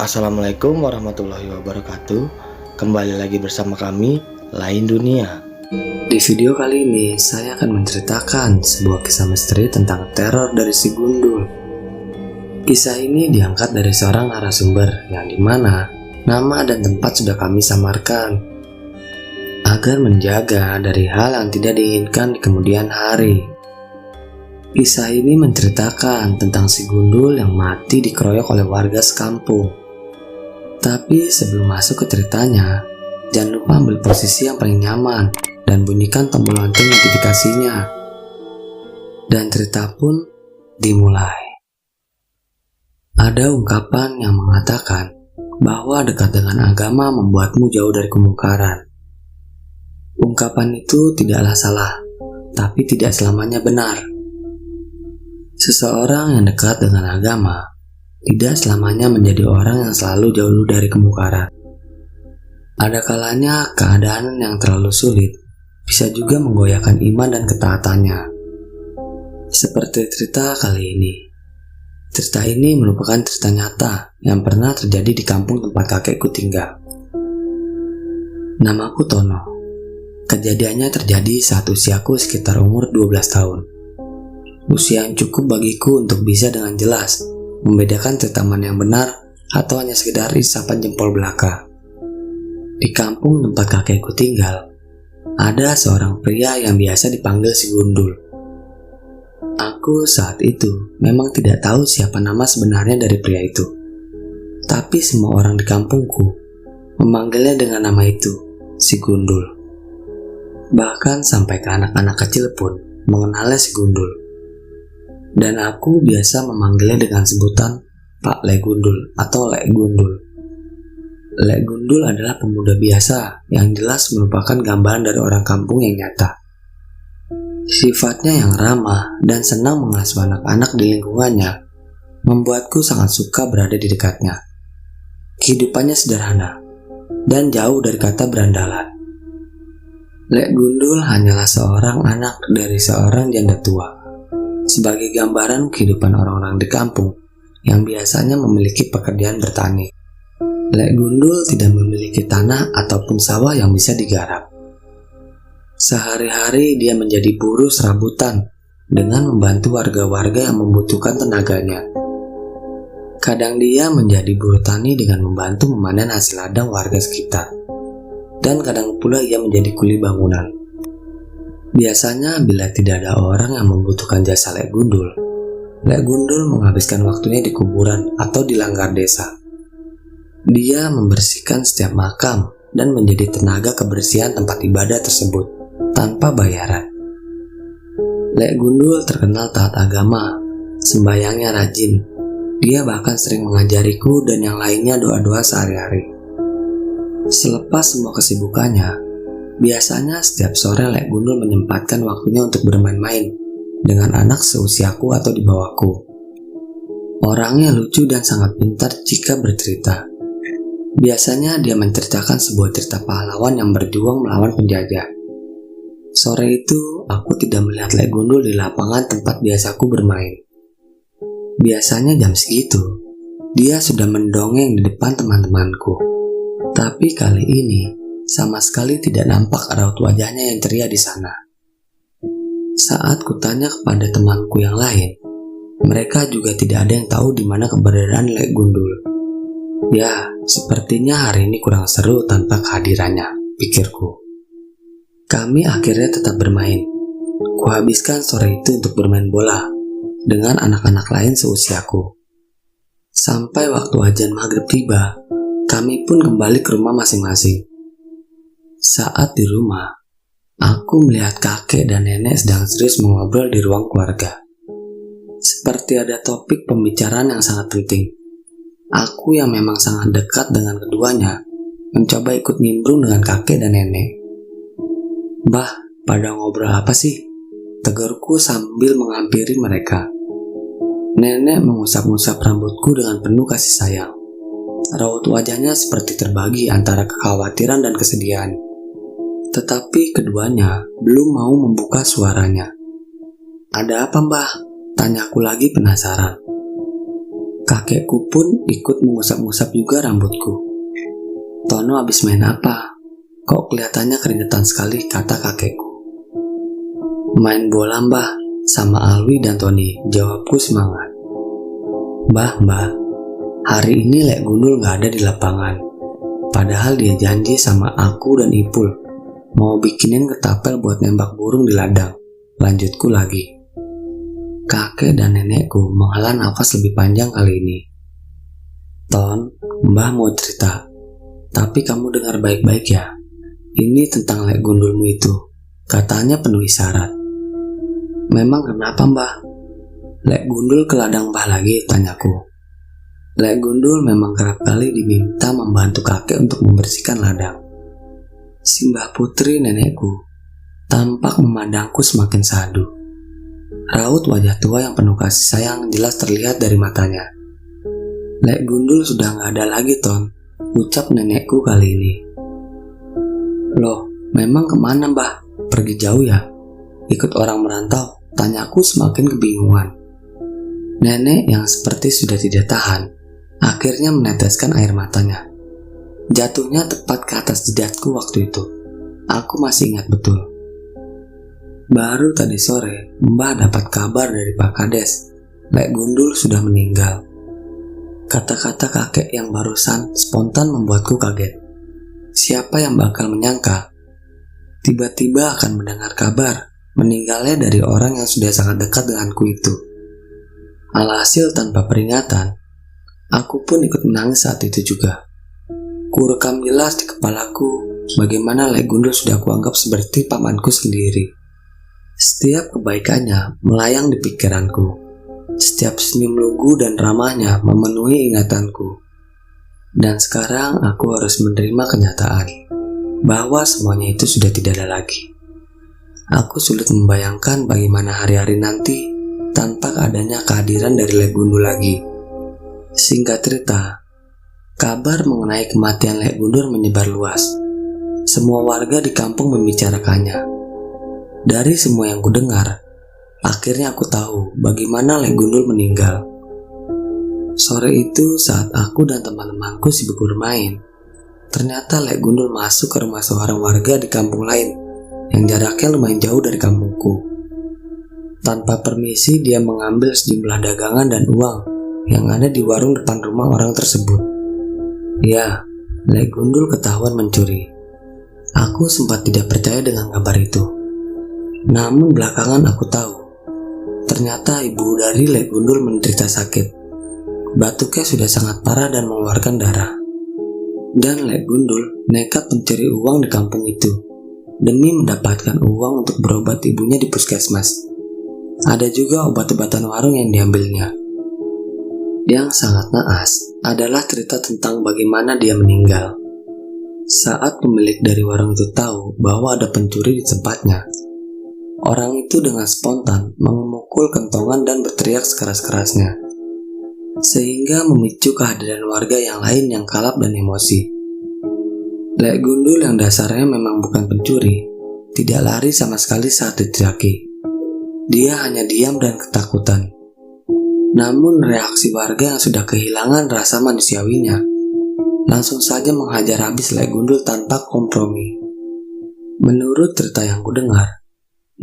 Assalamualaikum warahmatullahi wabarakatuh. Kembali lagi bersama kami, Lain Dunia. Di video kali ini, saya akan menceritakan sebuah kisah misteri tentang teror dari si Gundul. Kisah ini diangkat dari seorang narasumber yang dimana nama dan tempat sudah kami samarkan agar menjaga dari hal yang tidak diinginkan di kemudian hari. Kisah ini menceritakan tentang si Gundul yang mati dikeroyok oleh warga sekampung. Tapi sebelum masuk ke ceritanya, jangan lupa ambil posisi yang paling nyaman dan bunyikan tombol lonceng notifikasinya. Dan cerita pun dimulai. Ada ungkapan yang mengatakan bahwa dekat dengan agama membuatmu jauh dari kemungkaran. Ungkapan itu tidaklah salah, tapi tidak selamanya benar. Seseorang yang dekat dengan agama tidak selamanya menjadi orang yang selalu jauh dari kemungkaran. Ada kalanya keadaan yang terlalu sulit bisa juga menggoyahkan iman dan ketaatannya. Seperti cerita kali ini. Cerita ini merupakan cerita nyata yang pernah terjadi di kampung tempat kakekku tinggal. Namaku Tono. Kejadiannya terjadi saat usiaku sekitar umur 12 tahun. Usia yang cukup bagiku untuk bisa dengan jelas membedakan cerita mana yang benar atau hanya sekedar isapan jempol belaka. Di kampung tempat kakekku tinggal, ada seorang pria yang biasa dipanggil si Gundul. Aku saat itu memang tidak tahu siapa nama sebenarnya dari pria itu. Tapi semua orang di kampungku memanggilnya dengan nama itu, si Gundul. Bahkan sampai ke anak-anak kecil pun mengenalnya si Gundul. Dan aku biasa memanggilnya dengan sebutan Pak Le Gundul atau Lek Gundul. Lek Gundul adalah pemuda biasa yang jelas merupakan gambaran dari orang kampung yang nyata. Sifatnya yang ramah dan senang mengasuh anak-anak di lingkungannya membuatku sangat suka berada di dekatnya. Kehidupannya sederhana dan jauh dari kata berandalan. Lek Gundul hanyalah seorang anak dari seorang janda tua. Sebagai gambaran kehidupan orang-orang di kampung yang biasanya memiliki pekerjaan bertani. Lek Gundul tidak memiliki tanah ataupun sawah yang bisa digarap. Sehari-hari dia menjadi buruh serabutan dengan membantu warga-warga yang membutuhkan tenaganya. Kadang dia menjadi buruh tani dengan membantu memanen hasil ladang warga sekitar. Dan kadang pula ia menjadi kuli bangunan. Biasanya bila tidak ada orang yang membutuhkan jasa Lek Gundul menghabiskan waktunya di kuburan atau di langgar desa. Dia membersihkan setiap makam dan menjadi tenaga kebersihan tempat ibadah tersebut tanpa bayaran. Lek Gundul terkenal taat agama, sembayangnya rajin. Dia bahkan sering mengajariku dan yang lainnya doa-doa sehari-hari. Selepas semua kesibukannya, biasanya setiap sore Lek Gundul menyempatkan waktunya untuk bermain-main dengan anak seusiaku atau di bawahku. Orangnya lucu dan sangat pintar jika bercerita. Biasanya dia menceritakan sebuah cerita pahlawan yang berjuang melawan penjajah. Sore itu, aku tidak melihat Lek Gundul di lapangan tempat biasaku bermain. Biasanya jam segitu, dia sudah mendongeng di depan teman-temanku. Tapi kali ini, sama sekali tidak nampak raut wajahnya yang ceria di sana. Saat kutanya kepada temanku yang lain, mereka juga tidak ada yang tahu di mana keberadaan Lek Gundul. Ya, sepertinya hari ini kurang seru tanpa kehadirannya, pikirku. Kami akhirnya tetap bermain. Kuhabiskan sore itu untuk bermain bola dengan anak-anak lain seusiaku. Sampai waktu azan maghrib tiba, kami pun kembali ke rumah masing-masing. Saat di rumah, aku melihat kakek dan nenek sedang serius mengobrol di ruang keluarga. Seperti ada topik pembicaraan yang sangat penting. Aku yang memang sangat dekat dengan keduanya mencoba ikut nimbrung dengan kakek dan nenek. "Mbah, pada ngobrol apa sih?" tegurku sambil menghampiri mereka. Nenek mengusap-ngusap rambutku dengan penuh kasih sayang. Raut wajahnya seperti terbagi antara kekhawatiran dan kesedihan. Tetapi keduanya belum mau membuka suaranya. "Ada apa, Mbah?" tanyaku lagi penasaran. Kakekku pun ikut mengusap-ngusap juga rambutku. "Tono habis main apa? Kok kelihatannya keringetan sekali?" kata kakekku. "Main bola, Mbah, sama Alwi dan Tony," jawabku semangat. Mbah, hari ini Lek Gundul gak ada di lapangan. Padahal dia janji sama aku dan Ipul mau bikinin ketapel buat nembak burung di ladang." Lanjutku lagi. Kakek dan nenekku menghela nafas lebih panjang kali ini. "Ton, Mbah mau cerita. Tapi kamu dengar baik-baik ya. Ini tentang Lek Gundulmu itu," katanya penuh isyarat. "Memang kenapa, Mbah? Lek Gundul ke ladang Mbah lagi?" tanyaku. Lek Gundul memang kerap kali diminta membantu kakek untuk membersihkan ladang. Si Mbah Putri nenekku tampak memandangku semakin sadu. Raut wajah tua yang penuh kasih sayang jelas terlihat dari matanya. "Lek Gundul sudah gak ada lagi, Ton," ucap nenekku kali ini. "Loh, memang kemana, Mbah? Pergi jauh ya? Ikut orang merantau?" tanyaku semakin kebingungan. Nenek yang seperti sudah tidak tahan akhirnya meneteskan air matanya. Jatuhnya tepat ke atas jidatku waktu itu. Aku masih ingat betul. "Baru tadi sore Mbah dapat kabar dari Pak Kades. Lek Gundul sudah meninggal." Kata-kata kakek yang barusan spontan membuatku kaget. Siapa yang bakal menyangka tiba-tiba akan mendengar kabar meninggalnya dari orang yang sudah sangat dekat denganku itu. Alhasil tanpa peringatan, aku pun ikut menangis saat itu juga. Kurekam jelas di kepalaku bagaimana Lek Gundul sudah kuanggap seperti pamanku sendiri. Setiap kebaikannya melayang di pikiranku. Setiap senyum lugu dan ramahnya memenuhi ingatanku. Dan sekarang aku harus menerima kenyataan bahwa semuanya itu sudah tidak ada lagi. Aku sulit membayangkan bagaimana hari-hari nanti tanpa adanya kehadiran dari Lek Gundul lagi. Singkat cerita, kabar mengenai kematian Lek Gundul menyebar luas. Semua warga di kampung membicarakannya. Dari semua yang kudengar, akhirnya aku tahu bagaimana Lek Gundul meninggal. Sore itu saat aku dan teman-temanku sibuk bermain, ternyata Lek Gundul masuk ke rumah seorang warga di kampung lain yang jaraknya lumayan jauh dari kampungku. Tanpa permisi dia mengambil sejumlah dagangan dan uang yang ada di warung depan rumah orang tersebut. Ya, Lek Gundul ketahuan mencuri. Aku sempat tidak percaya dengan kabar itu. Namun belakangan aku tahu, ternyata ibu dari Lek Gundul menderita sakit. Batuknya sudah sangat parah dan mengeluarkan darah. Dan Lek Gundul nekat mencuri uang di kampung itu demi mendapatkan uang untuk berobat ibunya di puskesmas. Ada juga obat-obatan warung yang diambilnya. Yang sangat naas adalah cerita tentang bagaimana dia meninggal. Saat pemilik dari warung itu tahu bahwa ada pencuri di tempatnya, orang itu dengan spontan memukul kentongan dan berteriak sekeras-kerasnya, sehingga memicu kehadiran warga yang lain yang kalap dan emosi. Lek Gundul yang dasarnya memang bukan pencuri, tidak lari sama sekali saat diteriaki. Dia hanya diam dan ketakutan. Namun reaksi warga yang sudah kehilangan rasa manusiawinya langsung saja menghajar habis Lek Gundul tanpa kompromi. Menurut cerita yang kudengar,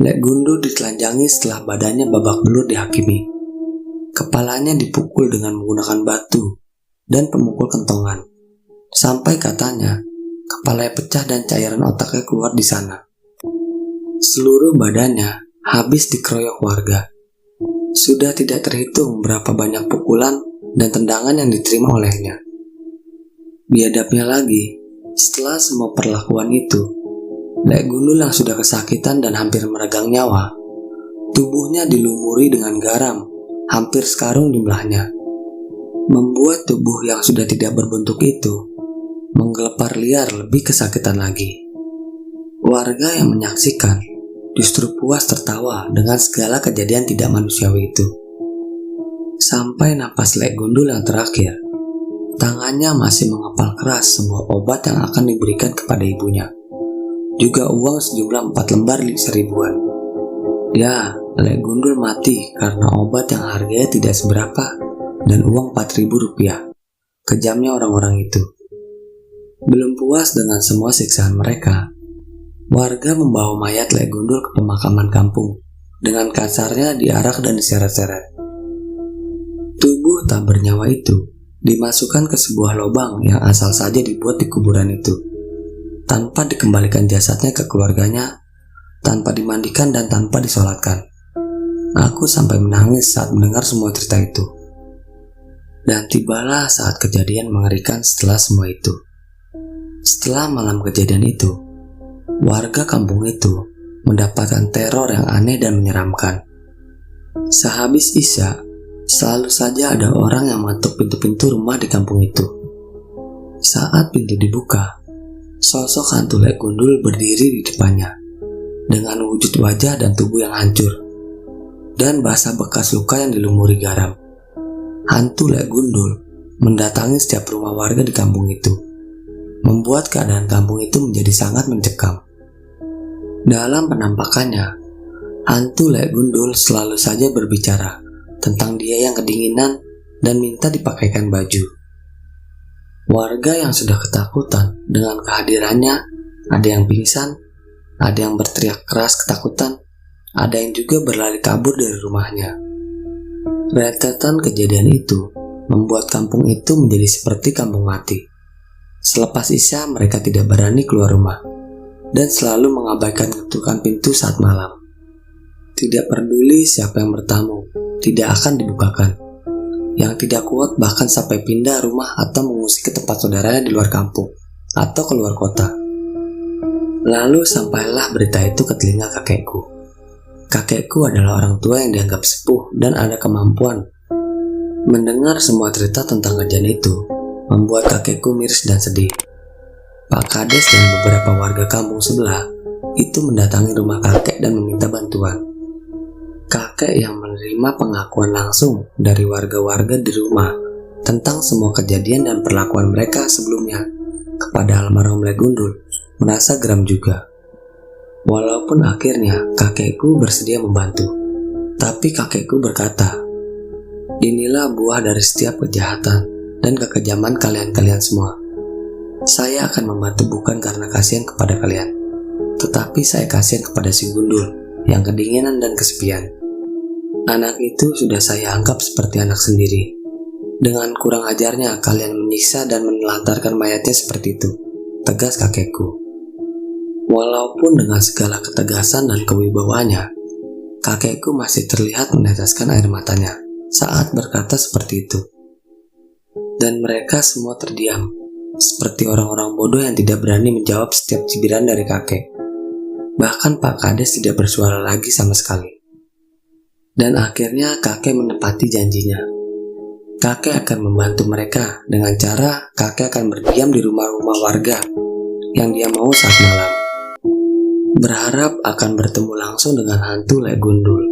Lek Gundul ditelanjangi setelah badannya babak belur dihakimi. Kepalanya dipukul dengan menggunakan batu dan pemukul kentongan, sampai katanya kepalanya pecah dan cairan otaknya keluar di sana. Seluruh badannya habis dikeroyok warga. Sudah tidak terhitung berapa banyak pukulan dan tendangan yang diterima olehnya. Biadabnya lagi, setelah semua perlakuan itu, Lek Gundul yang sudah kesakitan dan hampir meregang nyawa, tubuhnya dilumuri dengan garam hampir sekarung jumlahnya, membuat tubuh yang sudah tidak berbentuk itu menggelepar liar lebih kesakitan lagi. Warga yang menyaksikan justru puas tertawa dengan segala kejadian tidak manusiawi itu. Sampai napas Lek Gundul yang terakhir, tangannya masih mengepal keras sebuah obat yang akan diberikan kepada ibunya. Juga uang sejumlah 4 lembar seribuan. Ya, Lek Gundul mati karena obat yang harganya tidak seberapa dan uang 4.000 rupiah. Kejamnya orang-orang itu. Belum puas dengan semua siksaan mereka, warga membawa mayat Lek Gundul ke pemakaman kampung. Dengan kasarnya diarak dan diseret-seret. Tubuh tak bernyawa itu dimasukkan ke sebuah lubang yang asal saja dibuat di kuburan itu, tanpa dikembalikan jasadnya ke keluarganya, tanpa dimandikan dan tanpa disolatkan. Aku sampai menangis saat mendengar semua cerita itu. Dan tibalah saat kejadian mengerikan setelah semua itu. Setelah malam kejadian itu, warga kampung itu mendapatkan teror yang aneh dan menyeramkan. Sehabis Isya, selalu saja ada orang yang mengetuk pintu-pintu rumah di kampung itu. Saat pintu dibuka, sosok hantu Lek Gundul berdiri di depannya dengan wujud wajah dan tubuh yang hancur dan basah bekas luka yang dilumuri garam. Hantu Lek Gundul mendatangi setiap rumah warga di kampung itu, membuat keadaan kampung itu menjadi sangat mencekam. Dalam penampakannya, hantu Lek Gundul selalu saja berbicara tentang dia yang kedinginan dan minta dipakaikan baju. Warga yang sudah ketakutan dengan kehadirannya, ada yang pingsan, ada yang berteriak keras ketakutan, ada yang juga berlari kabur dari rumahnya. Rentetan kejadian itu membuat kampung itu menjadi seperti kampung mati. Selepas Isya mereka tidak berani keluar rumah dan selalu mengabaikan ketukan pintu saat malam. Tidak peduli siapa yang bertamu, tidak akan dibukakan. Yang tidak kuat bahkan sampai pindah rumah atau mengungsi ke tempat saudaranya di luar kampung atau keluar kota. Lalu sampailah berita itu ke telinga kakekku. Kakekku adalah orang tua yang dianggap sepuh dan ada kemampuan. Mendengar semua cerita tentang kejadian itu membuat kakekku miris dan sedih. Pak Kades dan beberapa warga kampung sebelah itu mendatangi rumah kakek dan meminta bantuan. Kakek yang menerima pengakuan langsung dari warga-warga di rumah tentang semua kejadian dan perlakuan mereka sebelumnya kepada almarhum Lek Gundul merasa geram juga. Walaupun akhirnya kakekku bersedia membantu, tapi kakekku berkata, "Inilah buah dari setiap kejahatan dan kekejaman kalian-kalian semua. Saya akan membantu bukan karena kasihan kepada kalian, tetapi saya kasihan kepada si Gundul yang kedinginan dan kesepian. Anak itu sudah saya anggap seperti anak sendiri. Dengan kurang ajarnya kalian menyiksa dan menelantarkan mayatnya seperti itu," tegas kakekku. Walaupun dengan segala ketegasan dan kewibawaannya, kakekku masih terlihat meneteskan air matanya saat berkata seperti itu. Dan mereka semua terdiam, seperti orang-orang bodoh yang tidak berani menjawab setiap cibiran dari kakek. Bahkan Pak Kades tidak bersuara lagi sama sekali. Dan akhirnya kakek menepati janjinya. Kakek akan membantu mereka dengan cara kakek akan berdiam di rumah-rumah warga yang dia mau saat malam, berharap akan bertemu langsung dengan hantu Lek Gundul.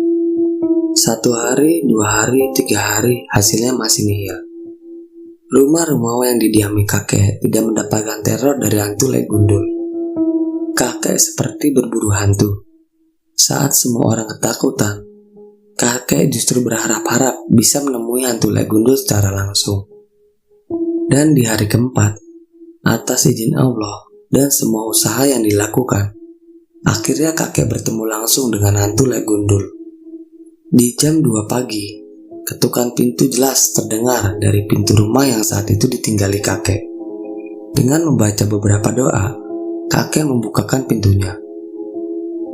1 hari, 2 hari, 3 hari, hasilnya masih nihil. Rumah-rumah yang didiami kakek tidak mendapatkan teror dari hantu Lek Gundul. Kakek seperti berburu hantu. Saat semua orang ketakutan, kakek justru berharap-harap bisa menemui hantu Lek Gundul secara langsung. Dan di hari keempat, atas izin Allah dan semua usaha yang dilakukan, akhirnya kakek bertemu langsung dengan hantu Lek Gundul. Di jam 2 pagi, ketukan pintu jelas terdengar dari pintu rumah yang saat itu ditinggali kakek. Dengan membaca beberapa doa, kakek membukakan pintunya.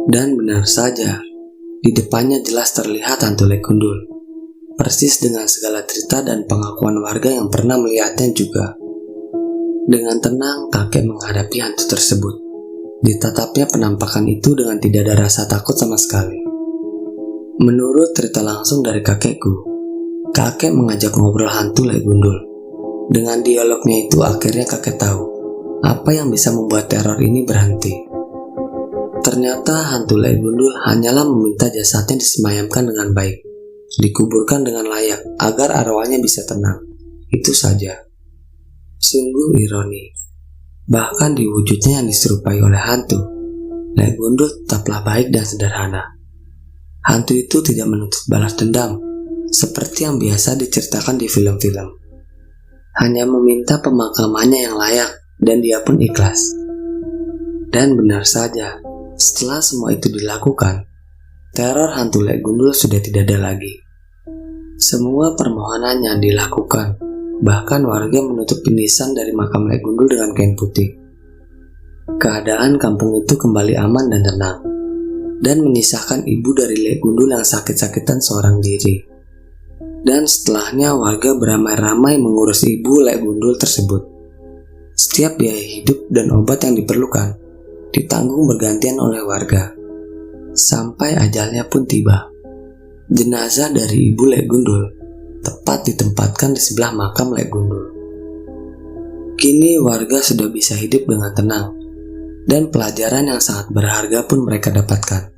Dan benar saja, di depannya jelas terlihat hantu Lek Gundul, persis dengan segala cerita dan pengakuan warga yang pernah melihatnya juga. Dengan tenang, kakek menghadapi hantu tersebut. Ditatapnya penampakan itu dengan tidak ada rasa takut sama sekali. Menurut cerita langsung dari kakekku, kakek mengajak ngobrol hantu Lek Gundul. Dengan dialognya itu akhirnya kakek tahu apa yang bisa membuat teror ini berhenti. Ternyata hantu Lek Gundul hanyalah meminta jasadnya disemayamkan dengan baik, dikuburkan dengan layak agar arwahnya bisa tenang. Itu saja. Sungguh ironi. Bahkan di wujudnya yang diserupai oleh hantu, Lek Gundul tetaplah baik dan sederhana. Hantu itu tidak menuntut balas dendam, seperti yang biasa diceritakan di film-film. Hanya meminta pemakamannya yang layak, dan dia pun ikhlas. Dan benar saja, setelah semua itu dilakukan, teror hantu Lek Gundul sudah tidak ada lagi. Semua permohonannya dilakukan, bahkan warga menutup nisan dari makam Lek Gundul dengan kain putih. Keadaan kampung itu kembali aman dan tenang, dan menyisakan ibu dari Lek Gundul yang sakit-sakitan seorang diri. Dan setelahnya warga beramai-ramai mengurus ibu Lek Gundul tersebut. Setiap biaya hidup dan obat yang diperlukan ditanggung bergantian oleh warga. Sampai ajalnya pun tiba. Jenazah dari ibu Lek Gundul tepat ditempatkan di sebelah makam Lek Gundul. Kini warga sudah bisa hidup dengan tenang, dan pelajaran yang sangat berharga pun mereka dapatkan.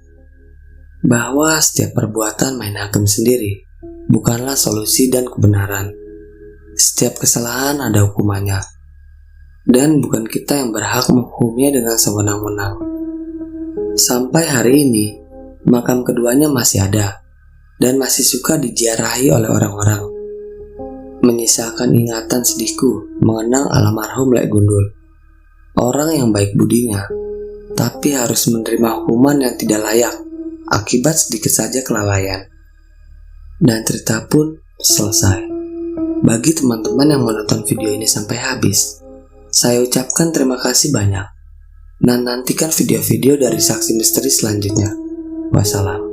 Bahwa setiap perbuatan main hakim sendiri bukanlah solusi dan kebenaran. Setiap kesalahan ada hukumannya, dan bukan kita yang berhak menghukumnya dengan sewenang-wenang. Sampai hari ini, makam keduanya masih ada, dan masih suka diziarahi oleh orang-orang. Menyisakan ingatan sedihku mengenang almarhum Lek Gundul. Orang yang baik budinya, tapi harus menerima hukuman yang tidak layak akibat sedikit saja kelalaian. Dan cerita pun selesai. Bagi teman-teman yang menonton video ini sampai habis, saya ucapkan terima kasih banyak. Dan nantikan video-video dari saksi misteri selanjutnya. Wassalam.